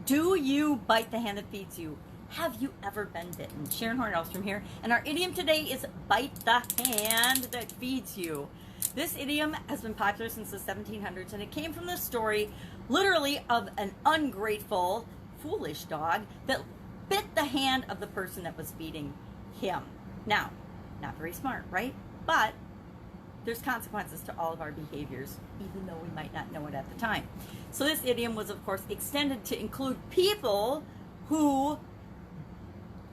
Do you bite the hand that feeds you? Have you ever been bitten? Sharon Horne-Ellstrom here, and our idiom today is bite the hand that feeds you. This idiom has been popular since the 1700s, and it came from the story, literally, of an ungrateful, foolish dog that bit the hand of the person that was feeding him. Now, not very smart, right? But there's consequences to all of our behaviors, even though we might not know it at the time. So this idiom was, of course, extended to include people who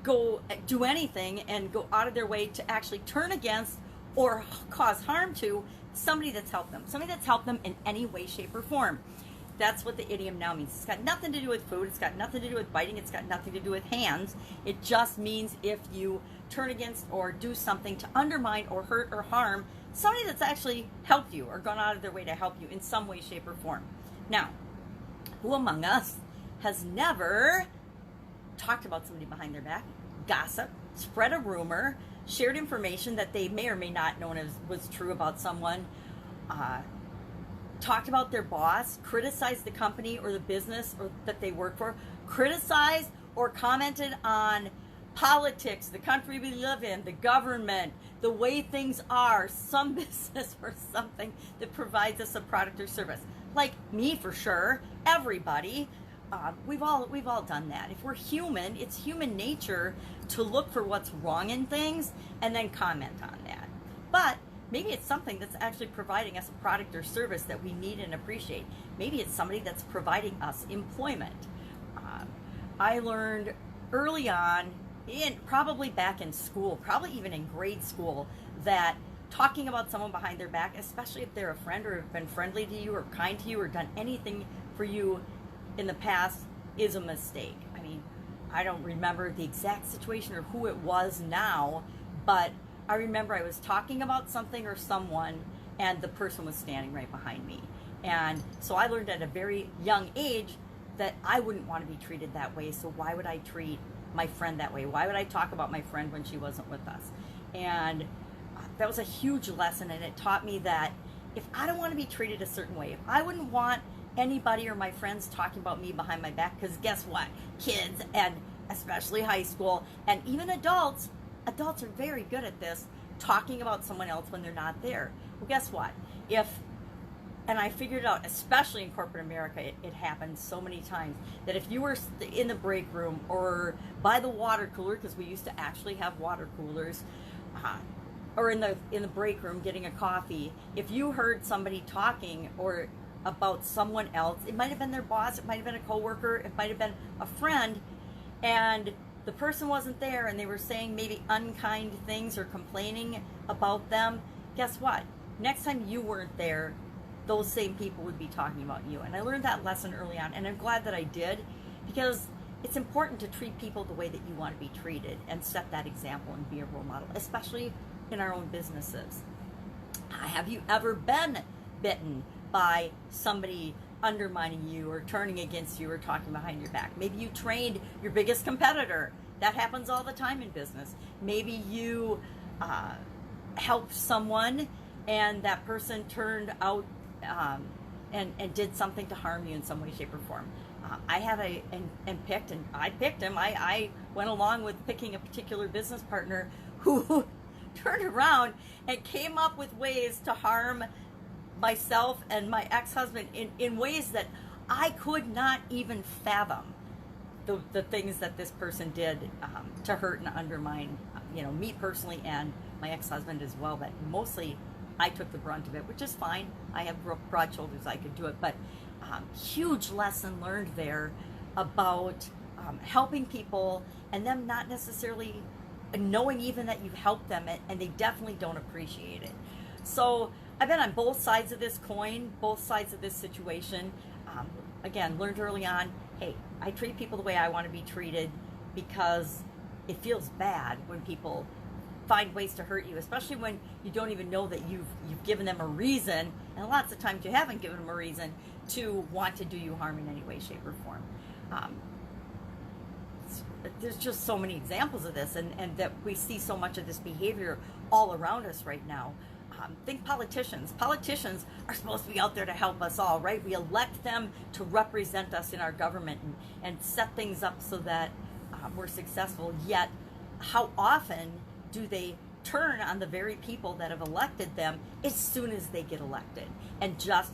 go do anything and go out of their way to actually turn against or cause harm to somebody that's helped them in any way, shape, or form. That's what the idiom now means. It's got nothing to do with food. It's got nothing to do with biting. It's got nothing to do with hands. It just means if you turn against or do something to undermine or hurt or harm somebody that's actually helped you or gone out of their way to help you in some way, shape, or form. Now, who among us has never talked about somebody behind their back, gossip, spread a rumor, shared information that they may or may not know was true about someone, talked about their boss, criticized the company or the business or that they work for, criticized or commented on politics, the country we live in, the government, the way things are, some business or something that provides us a product or service. Like me, for sure, everybody. We've all done that. If we're human, it's human nature to look for what's wrong in things and then comment on that. But maybe it's something that's actually providing us a product or service that we need and appreciate. Maybe it's somebody that's providing us employment. I learned early on, probably back in school, probably even in grade school, that talking about someone behind their back, especially if they're a friend or have been friendly to you or kind to you or done anything for you in the past, is a mistake. I mean, I don't remember the exact situation or who it was now, but I remember I was talking about something or someone and the person was standing right behind me. And so I learned at a very young age that I wouldn't want to be treated that way, so why would I treat my friend that way? Why would I talk about my friend when she wasn't with us? And that was a huge lesson, and it taught me that if I don't want to be treated a certain way, if I wouldn't want anybody or my friends talking about me behind my back, because guess what? Kids, and especially high school, and even adults are very good at this, talking about someone else when they're not there. Well, guess what? And I figured out, especially in corporate America, it happens so many times, that if you were in the break room or by the water cooler, because we used to actually have water coolers, or in the break room getting a coffee, if you heard somebody talking or about someone else, it might have been their boss, it might have been a coworker, it might have been a friend, and the person wasn't there and they were saying maybe unkind things or complaining about them, guess what? Next time you weren't there, those same people would be talking about you. And I learned that lesson early on, and I'm glad that I did, because it's important to treat people the way that you want to be treated and set that example and be a role model, especially in our own businesses. Have you ever been bitten by somebody undermining you or turning against you or talking behind your back? Maybe you trained your biggest competitor. That happens all the time in business. Maybe you helped someone and that person turned out and did something to harm you in some way, shape, or form. I picked him. I went along with picking a particular business partner who turned around and came up with ways to harm myself and my ex-husband in ways that I could not even fathom. The things that this person did to hurt and undermine, me personally and my ex-husband as well, but mostly I took the brunt of it, which is fine. I have broad shoulders, I could do it, but huge lesson learned there about helping people and them not necessarily knowing even that you've helped them, and they definitely don't appreciate it. So I've been on both sides of this coin, both sides of this situation. Again, learned early on, hey, I treat people the way I want to be treated, because it feels bad when people find ways to hurt you, especially when you don't even know that you've given them a reason, and lots of times you haven't given them a reason to want to do you harm in any way, shape, or form. There's just so many examples of this, and that we see so much of this behavior all around us right now. Think politicians. Politicians are supposed to be out there to help us all, right? We elect them to represent us in our government and set things up so that we're successful. Yet, how often do they turn on the very people that have elected them as soon as they get elected and just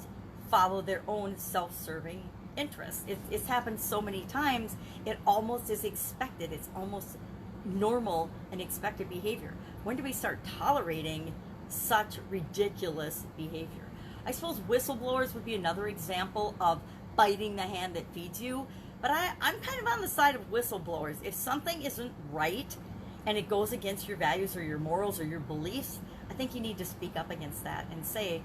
follow their own self-serving interests? It's happened so many times, it almost is expected. It's almost normal and expected behavior. When do we start tolerating such ridiculous behavior? I suppose whistleblowers would be another example of biting the hand that feeds you, but I'm kind of on the side of whistleblowers. If something isn't right and it goes against your values or your morals or your beliefs, I think you need to speak up against that and say,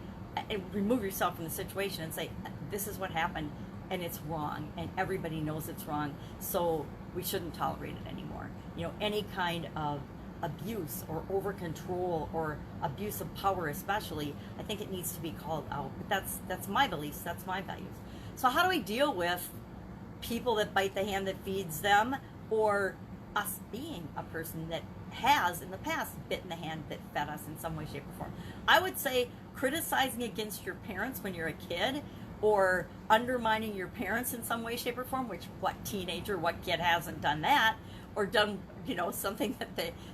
and remove yourself from the situation and say, this is what happened and it's wrong and everybody knows it's wrong, so we shouldn't tolerate it anymore. You know, any kind of abuse or over control or abuse of power especially, I think it needs to be called out. But that's my beliefs, that's my values. So how do we deal with people that bite the hand that feeds them, or us being a person that has in the past bitten the hand that fed us in some way, shape, or form? I would say criticizing against your parents when you're a kid, or undermining your parents in some way, shape, or form, which what teenager, what kid hasn't done that, or done, you know, something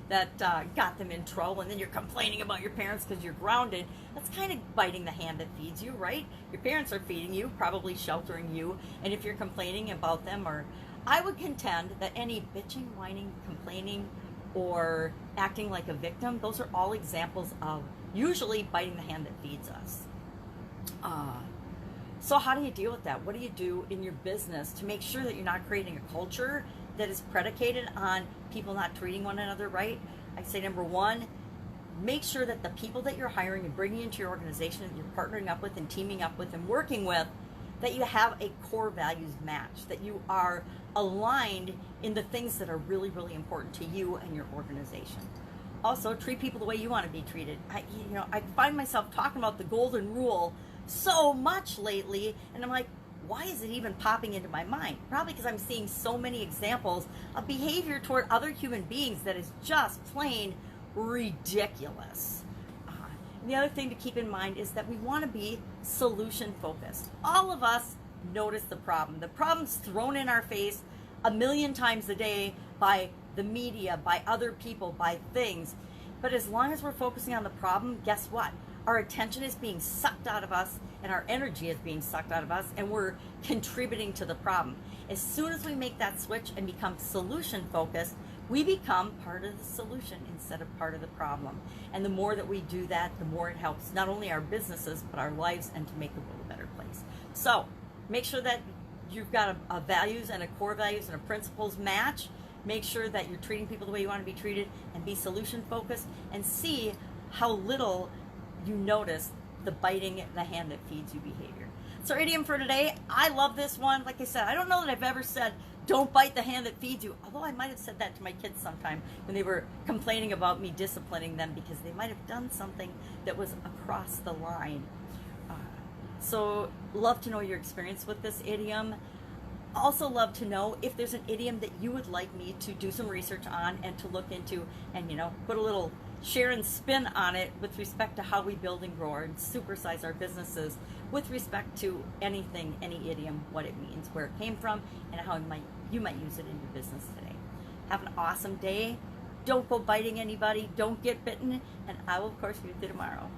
that got them in trouble, and then you're complaining about your parents because you're grounded. That's kind of biting the hand that feeds you, right? Your parents are feeding you, probably sheltering you, and if you're complaining about them, or I would contend that any bitching, whining, complaining, or acting like a victim, those are all examples of usually biting the hand that feeds us. So how do you deal with that? What do you do in your business to make sure that you're not creating a culture that is predicated on people not treating one another right? I'd say number one, make sure that the people that you're hiring and bringing into your organization, that you're partnering up with and teaming up with and working with, that you have a core values match, that you are aligned in the things that are really, really important to you and your organization. Also, treat people the way you want to be treated. I find myself talking about the golden rule so much lately, and I'm like, why is it even popping into my mind? Probably because I'm seeing so many examples of behavior toward other human beings that is just plain ridiculous. And the other thing to keep in mind is that we want to be solution focused. All of us notice the problem. The problem's thrown in our face a million times a day by the media, by other people, by things. But as long as we're focusing on the problem, guess what? Our attention is being sucked out of us and our energy is being sucked out of us, and we're contributing to the problem. As soon as we make that switch and become solution focused, we become part of the solution instead of part of the problem. And the more that we do that, the more it helps not only our businesses, but our lives, and to make the world a better place. So make sure that you've got a values and a core values and a principles match. Make sure that you're treating people the way you want to be treated, and be solution focused, and see how little you notice the biting the hand that feeds you behavior. So our idiom for today, I love this one. Like I said, I don't know that I've ever said, don't bite the hand that feeds you. Although I might have said that to my kids sometime when they were complaining about me disciplining them because they might have done something that was across the line. So love to know your experience with this idiom. Also love to know if there's an idiom that you would like me to do some research on and to look into, and put a little share and spin on it with respect to how we build and grow and supersize our businesses with respect to anything, any idiom, what it means, where it came from, and how you might use it in your business today. Have an awesome day. Don't go biting anybody. Don't get bitten. And I will, of course, be with you tomorrow.